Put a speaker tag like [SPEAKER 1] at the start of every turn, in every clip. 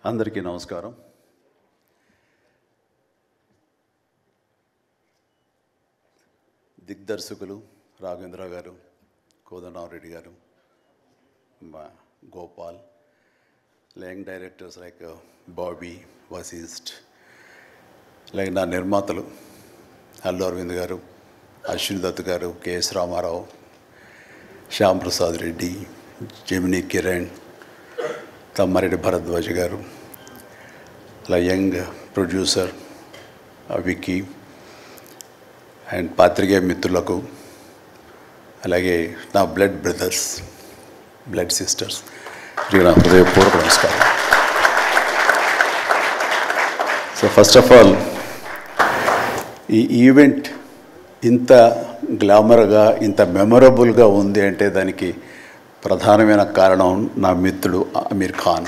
[SPEAKER 1] అందరికీ నమస్కారం. దిగ్దర్శకులు రాఘవేంద్ర గారు, కోదండరామరెడ్డి గారు, Gopal, young directors like Bobby, Vasishta, like నా నిర్మాతలు అల్లు అరవింద్ గారు, అశ్విని దత్ గారు, కెఎస్ రామారావు, శ్యామ్ ప్రసాద్ రెడ్డి, జెమినీ కిరణ్, తమ్మారెడ్డి భరద్వాజ్ గారు, అలా యంగ్ ప్రొడ్యూసర్ విక్కీ అండ్ పాత్రికేయ మిత్రులకు, అలాగే నా బ్లడ్ బ్రదర్స్, బ్లడ్ సిస్టర్స్, నా హృదయపూర్వక నమస్కారం. సో ఫస్ట్ ఆఫ్ ఆల్ ఈ ఈవెంట్ ఇంత గ్లామర్గా, ఇంత మెమొరబుల్గా ఉంది అంటే దానికి ప్రధానమైన కారణం నా మిత్రుడు అమీర్ ఖాన్.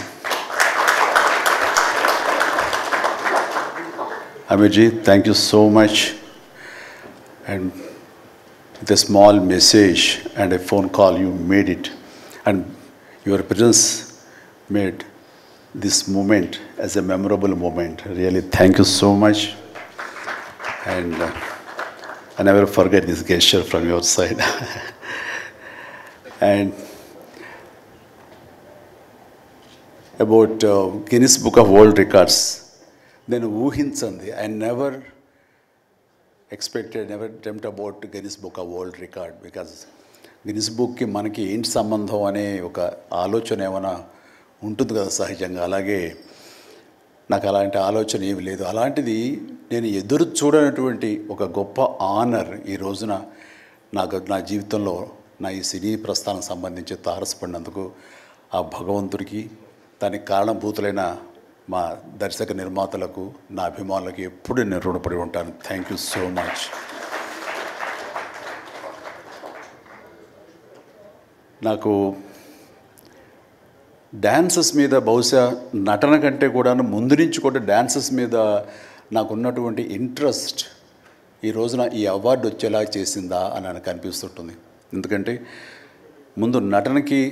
[SPEAKER 1] అమీర్జీ, thank you so much. And with a small message and a phone call, you made it, and your presence made this moment as a memorable moment. Really, thank you so much, and I never forget this gesture from your side. And about Guinness Book of World Records, then ఊహించండి, I never expected, never dreamt about Guinness Book of World Record, because Guinness Bookకి మనకి ఏంటి సంబంధం అనే ఒక ఆలోచన ఏమైనా ఉంటుంది కదా సహజంగా. అలాగే నాకు అలాంటి ఆలోచన ఏమి లేదు. అలాంటిది నేను ఎదురు చూడనటువంటి ఒక గొప్ప ఆనర్ ఈ రోజున నా జీవితంలో నా ఈ సినీ ప్రస్థానం సంబంధించి తారసపడినందుకు ఆ భగవంతుడికి, దానికి కారణభూతులైన మా దర్శక నిర్మాతలకు, నా అభిమానులకు ఎప్పుడు నేను రుణపడి ఉంటాను. Thank you so much. నాకు డ్యాన్సెస్ మీద, బహుశా నటన కంటే కూడా ముందు నుంచి కూడా డ్యాన్సెస్ మీద నాకున్నటువంటి ఇంట్రెస్ట్ ఈ రోజున ఈ అవార్డు వచ్చేలా చేసిందా అని నాకు అనిపిస్తుంటుంది. ఎందుకంటే ముందు నటనకి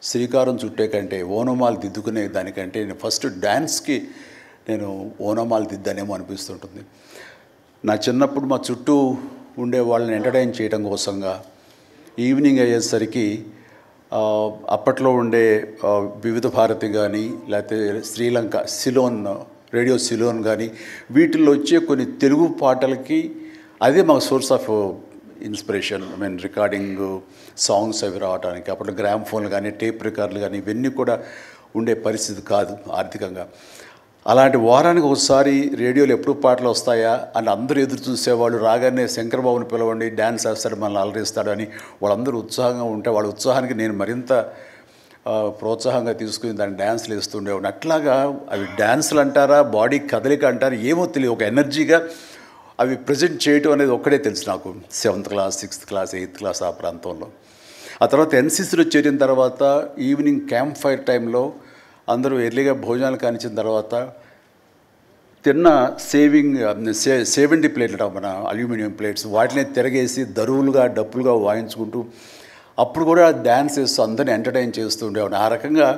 [SPEAKER 1] శ్రీకారం చుట్టే కంటే, ఓనమాలు దిద్దుకునే దానికంటే నేను ఫస్ట్ డ్యాన్స్కి నేను ఓనమాలు దిద్దానేమో అనిపిస్తుంటుంది. నా చిన్నప్పుడు మా చుట్టూ ఉండే వాళ్ళని ఎంటర్టైన్ చేయడం కోసంగా ఈవినింగ్ అయ్యేసరికి అప్పట్లో ఉండే వివిధ భారతి కానీ, లేకపోతే శ్రీలంక సిలోన్, రేడియో సిలోన్ కానీ, వీటిల్లో వచ్చే కొన్ని తెలుగు పాటలకి అదే మా source of inspiration. I mean recording songs అవి రావడానికి. అప్పుడు గ్రామ్ ఫోన్లు కానీ, టేప్ రికార్డులు కానీ ఇవన్నీ కూడా ఉండే పరిస్థితి కాదు ఆర్థికంగా. అలాంటి వారానికి ఒకసారి రేడియోలో ఎప్పుడు పాటలు వస్తాయా అని అందరూ ఎదురు చూసేవాళ్ళు. రాగానే శంకర్బాబుని పిలవండి, డ్యాన్స్ వేస్తాడు, మనల్ని అలరిస్తాడు అని వాళ్ళందరూ ఉత్సాహంగా ఉంటే, వాళ్ళ ఉత్సాహానికి నేను మరింత ప్రోత్సాహంగా తీసుకుని దాన్ని డ్యాన్స్లు వేస్తుండేవాడిని. అట్లాగా అవి డ్యాన్సులు అంటారా, బాడీ కదలిక అంటారా ఏమో తెలియదు, ఒక ఎనర్జీగా అవి ప్రజెంట్ చేయటం అనేది ఒక్కడే తెలుసు నాకు. 7th class, 6th class, 8th class ఆ ప్రాంతంలో. ఆ తర్వాత ఎన్సీసీలో చేరిన తర్వాత ఈవినింగ్ క్యాంప్ ఫైర్ టైంలో అందరూ ఎర్లీగా భోజనాలు కానిచ్చిన తర్వాత తిన్న 70 ప్లేట్లు మన అల్యూమినియం ప్లేట్స్, వాటిని తిరగేసి దరువులుగా, డప్పులుగా వాయించుకుంటూ అప్పుడు కూడా డ్యాన్స్ వేస్తూ అందరినీ ఎంటర్టైన్ చేస్తూ ఉండేవాడు. ఆ రకంగా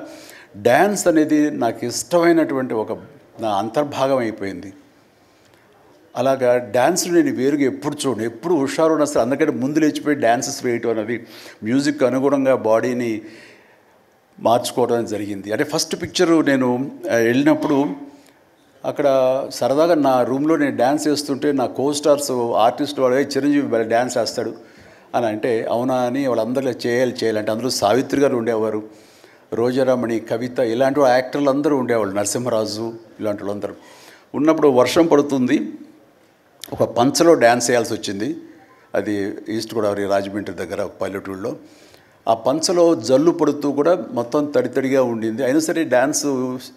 [SPEAKER 1] డ్యాన్స్ అనేది నాకు ఇష్టమైనటువంటి ఒక నా అంతర్భాగం అయిపోయింది. అలాగా డ్యాన్స్లు నేను వేరుగా ఎప్పుడు చూడను, ఎప్పుడు హుషారు ఉన్నా సరే అందుకంటే ముందు లేచిపోయి డ్యాన్సెస్ వేయటం అనేది మ్యూజిక్ అనుగుణంగా బాడీని మార్చుకోవడం జరిగింది. అంటే ఫస్ట్ పిక్చరు నేను వెళ్ళినప్పుడు అక్కడ సరదాగా నా రూమ్లో నేను డ్యాన్స్ వేస్తుంటే నా కోస్టార్స్ ఆర్టిస్ట్ వాళ్ళు చిరంజీవి డ్యాన్స్ వేస్తాడు అని అంటే అవునా అని వాళ్ళందరూ చేయాలంటే అందులో సావిత్రి గారు ఉండేవారు, రోజారామణి, కవిత, ఇలాంటి యాక్టర్లు అందరూ ఉండేవాళ్ళు, నరసింహరాజు, ఇలాంటి వాళ్ళందరూ ఉన్నప్పుడు వర్షం పడుతుంది. ఒక పంచలో డ్యాన్స్ చేయాల్సి వచ్చింది. అది ఈస్ట్ గోదావరి రాజమండ్రి దగ్గర ఒక పల్లెటూళ్ళలో. ఆ పంచలో జల్లు పడుతూ కూడా మొత్తం తడితడిగా ఉండింది. అయినా సరే డ్యాన్స్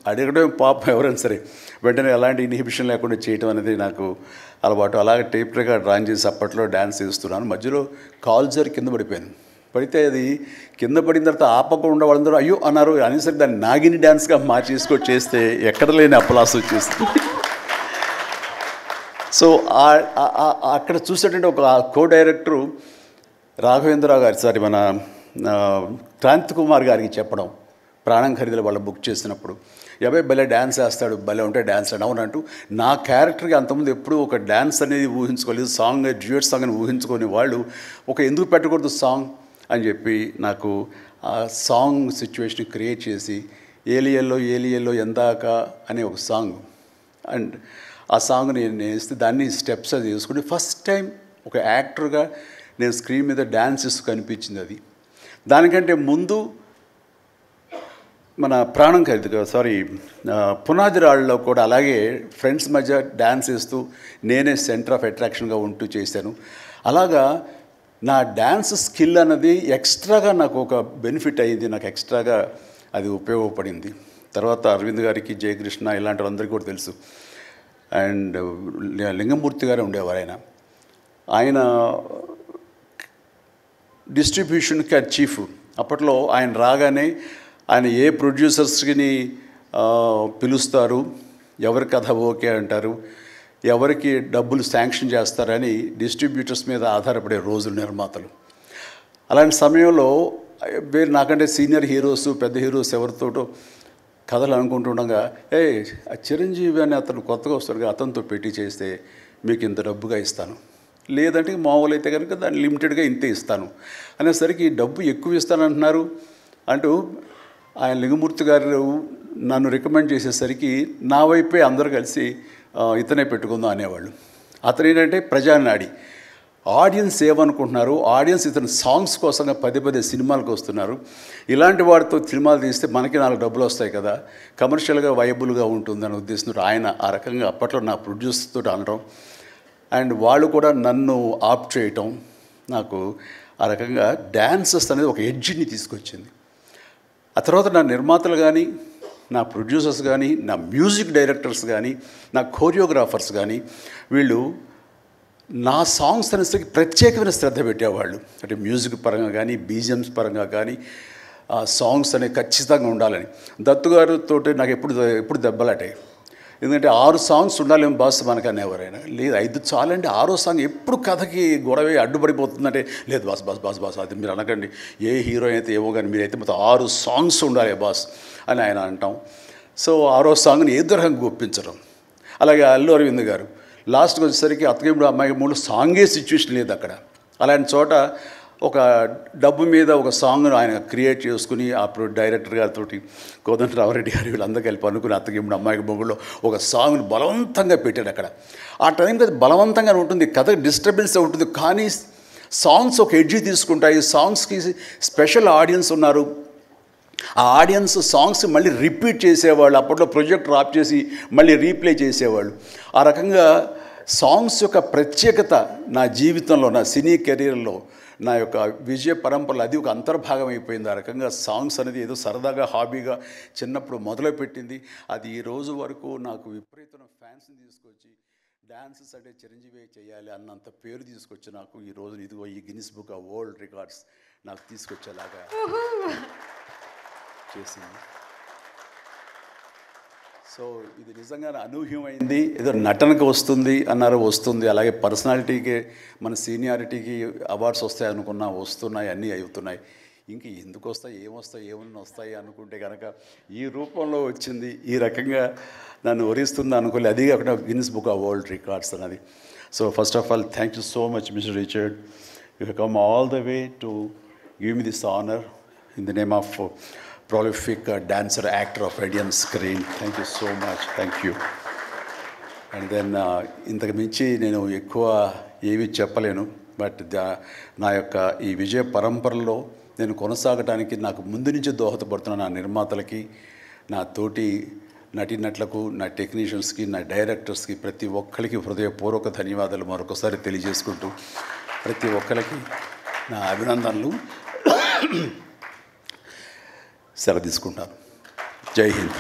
[SPEAKER 1] అడగడం పాపం ఎవరైనా సరే వెంటనే ఎలాంటి ఇన్హిబిషన్ లేకుండా చేయడం అనేది నాకు అలవాటు. అలాగే టేప్ రికార్డ్ డ్రాన్ చేసి అప్పట్లో డ్యాన్స్ చేస్తున్నాను. మధ్యలో కాల్ జారి కింద పడిపోయాను. పడితే అది కింద పడిన తర్వాత ఆపకుండా వాళ్ళందరూ అయ్యో అన్నారు. అనేసరి దాన్ని నాగిని డ్యాన్స్గా మార్చేసుకొని చేస్తే ఎక్కడ లేని అప్పలాస్ వచ్చేస్తుంది. సో అక్కడ చూసేటంటే ఒక కో డైరెక్టరు రాఘవేంద్రరావు గారు, సారీ మన క్రాంతి కుమార్ గారికి చెప్పడం, ప్రాణం ఖరీదులు వాళ్ళు బుక్ చేసినప్పుడు అబ్బాయి భలే డ్యాన్స్ వేస్తాడు, భలే ఉంటే డ్యాన్స్ అని అవునంటూ నా క్యారెక్టర్కి అంతకుముందు ఎప్పుడూ ఒక డ్యాన్స్ అనేది ఊహించుకోలేదు, సాంగ్ డ్యూయట్ సాంగ్ అని ఊహించుకొని వాళ్ళు ఒక ఎందుకు పెట్టకూడదు సాంగ్ అని చెప్పి నాకు ఆ సాంగ్ సిచ్యువేషన్ క్రియేట్ చేసి ఏలియల్లో ఎందాక అనే ఒక సాంగ్ అండ్ ఆ సాంగ్ నేను వేస్తే దాన్ని స్టెప్స్ అది వేసుకుని ఫస్ట్ టైం ఒక యాక్టర్గా నేను స్క్రీన్ మీద డ్యాన్స్ ఇస్తూ కనిపించింది. అది దానికంటే ముందు మన ప్రాణం ఖరీదు పునాది రాళ్ళలో కూడా అలాగే ఫ్రెండ్స్ మధ్య డ్యాన్స్ వేస్తూ నేనే సెంటర్ ఆఫ్ అట్రాక్షన్గా ఉంటూ చేశాను. అలాగా నా డ్యాన్స్ స్కిల్ అన్నది ఎక్స్ట్రాగా నాకు ఒక బెనిఫిట్ అయ్యింది, నాకు ఎక్స్ట్రాగా అది ఉపయోగపడింది. తర్వాత అరవింద్ గారికి, జయకృష్ణ ఇలాంటి వాళ్ళందరికీ కూడా తెలుసు. అండ్ లింగమూర్తి గారే ఉండేవారు. ఆయన డిస్ట్రిబ్యూషన్కి చీఫ్. అప్పట్లో ఆయన రాగానే ఆయన ఏ ప్రొడ్యూసర్స్ని పిలుస్తారు, ఎవరి కథ ఓకే అంటారు, ఎవరికి డబ్బులు శాంక్షన్ చేస్తారని డిస్ట్రిబ్యూటర్స్ మీద ఆధారపడే రోజులు నిర్మాతలు. అలాంటి సమయంలో నాకంటే సీనియర్ హీరోస్, పెద్ద హీరోస్ ఎవరితోటో కథలు అనుకుంటుండగా ఆ చిరంజీవి అని అతను కొత్తగా వస్తాడుగా, అతనితో పెట్టి చేస్తే మీకు ఇంత డబ్బుగా ఇస్తాను, లేదంటే మామూలు అయితే కనుక దాన్ని లిమిటెడ్గా ఇంతే ఇస్తాను అనేసరికి డబ్బు ఎక్కువ ఇస్తానంటున్నారు అంటూ ఆయన లింగమూర్తి గారు నన్ను రికమెండ్ చేసేసరికి నా వైపే అందరూ కలిసి ఇతనే పెట్టుకుందాం అనేవాళ్ళు. అతను ఏంటంటే ప్రజానాడి, ఆడియన్స్ ఏమనుకుంటున్నారు, ఆడియన్స్ ఇతను సాంగ్స్ కోసంగా పదే సినిమాలకు వస్తున్నారు, ఇలాంటి వాటితో సినిమాలు తీస్తే మనకి 4 డబ్బులు వస్తాయి కదా, కమర్షియల్గా వైబుల్గా ఉంటుందని ఉద్దేశంతో ఆయన ఆ రకంగా అప్పట్లో నా ప్రొడ్యూసర్తో అనడం అండ్ వాళ్ళు కూడా నన్ను ఆప్ట్ చేయటం నాకు ఆ రకంగా డ్యాన్సెస్ అనేది ఒక ఎడ్జిని తీసుకొచ్చింది. ఆ తర్వాత నా నిర్మాతలు కానీ, నా ప్రొడ్యూసర్స్ కానీ, నా మ్యూజిక్ డైరెక్టర్స్ కానీ, నా కోరియోగ్రాఫర్స్ కానీ వీళ్ళు నా సాంగ్స్ అనేసరికి ప్రత్యేకమైన శ్రద్ధ పెట్టేవాళ్ళు. అంటే మ్యూజిక్ పరంగా కానీ, బీజిఎమ్స్ పరంగా కానీ ఆ సాంగ్స్ అనేవి ఖచ్చితంగా ఉండాలని. దత్తు గారితో నాకు ఎప్పుడు దెబ్బలాటాయి. ఎందుకంటే 6 సాంగ్స్ ఉండాలేమో బాస్ మనకు అనేవారైనా, లేదు 5 చాలంటే 6వ సాంగ్ ఎప్పుడు కథకి గొడవ అడ్డుపడిపోతుందంటే, లేదు బాస్ అది మీరు అనకండి, ఏ హీరో అయితే ఏమో కానీ మీరైతే మొత్తం 6 సాంగ్స్ ఉండాలి బాస్ అని ఆయన అంటాం. సో 6వ సాంగ్ని ఏ రకంగా ఒప్పించడం. అలాగే అల్లు అరవింద్ గారు లాస్ట్కి వచ్చేసరికి అత్తగిముడు అమ్మాయి మూడు సాంగే సిచ్యువేషన్ లేదు అక్కడ. అలాంటి చోట ఒక డబ్బు మీద ఒక సాంగ్ను ఆయన క్రియేట్ చేసుకుని అప్పుడు డైరెక్టర్ గారితో కోదండరామరెడ్డి గారు వీళ్ళందరూ కలిపి అనుకుని అత్తగిముడు అమ్మాయికి మొగుళ్ళో ఒక సాంగ్ను బలవంతంగా పెట్టాడు అక్కడ. ఆ టైంకి అది బలవంతంగా ఉంటుంది, కథ డిస్టర్బెన్స్ ఉంటుంది, కానీ సాంగ్స్ ఒక ఎడ్జి తీసుకుంటాయి. సాంగ్స్కి స్పెషల్ ఆడియన్స్ ఉన్నారు. ఆ ఆడియన్స్ సాంగ్స్ మళ్ళీ రిపీట్ చేసేవాళ్ళు. అప్పట్లో ప్రొజెక్టర్ ఆఫ్ చేసి మళ్ళీ రీప్లే చేసేవాళ్ళు. ఆ రకంగా సాంగ్స్ యొక్క ప్రత్యేకత నా జీవితంలో, నా సినీ కెరీర్లో, నా యొక్క విజయ పరంపరలో అది ఒక అంతర్భాగం అయిపోయింది. ఆ రకంగా సాంగ్స్ అనేది ఏదో సరదాగా హాబీగా చిన్నప్పుడు మొదలుపెట్టింది. అది ఈ రోజు వరకు నాకు విపరీతమైన ఫ్యాన్స్ని తీసుకొచ్చి డ్యాన్సెస్ అంటే చిరంజీవి చేయాలి అన్నంత పేరు తీసుకొచ్చి నాకు ఈ రోజు ఇదిగో ఈ Guinness book of world records నాకు తీసుకొచ్చేలాగా చేసింది. సో ఇది నిజంగా అనూహ్యమైంది. ఏదో నటనకు వస్తుంది అన్నారు, వస్తుంది. అలాగే పర్సనాలిటీకి, మన సీనియారిటీకి అవార్డ్స్ వస్తాయి అనుకున్నా వస్తున్నాయి, అన్నీ అవుతున్నాయి. ఇంక ఎందుకు వస్తాయి, ఏమన్నా వస్తాయి అనుకుంటే కనుక ఈ రూపంలో వచ్చింది. ఈ రకంగా నన్ను వరిస్తుంది అనుకోలేదు. అది కాకుండా Guinness book of world records అన్నది. So first of all thank you so much mister Richard. You have come all the way to give me this honour in the name of prolific dancer, actor of Indian screen. Thank you so much. Thank you. And then ఇంతకు మించి నేను ఎక్కువ ఏవి చెప్పలేను. But నా యొక్క ఈ విజయ పరంపరలో నేను కొనసాగడానికి నాకు ముందు నుంచి దోహదపడుతున్న నా నిర్మాతలకి, నా తోటి నటీనటులకు, నా టెక్నీషియన్స్కి, నా డైరెక్టర్స్కి, ప్రతి ఒక్కరికి హృదయపూర్వక ధన్యవాదాలు మరొకసారి తెలియజేసుకుంటూ ప్రతి ఒక్కరికి నా అభినందనలు సెలవు తీసుకుంటాను. జై హింద్.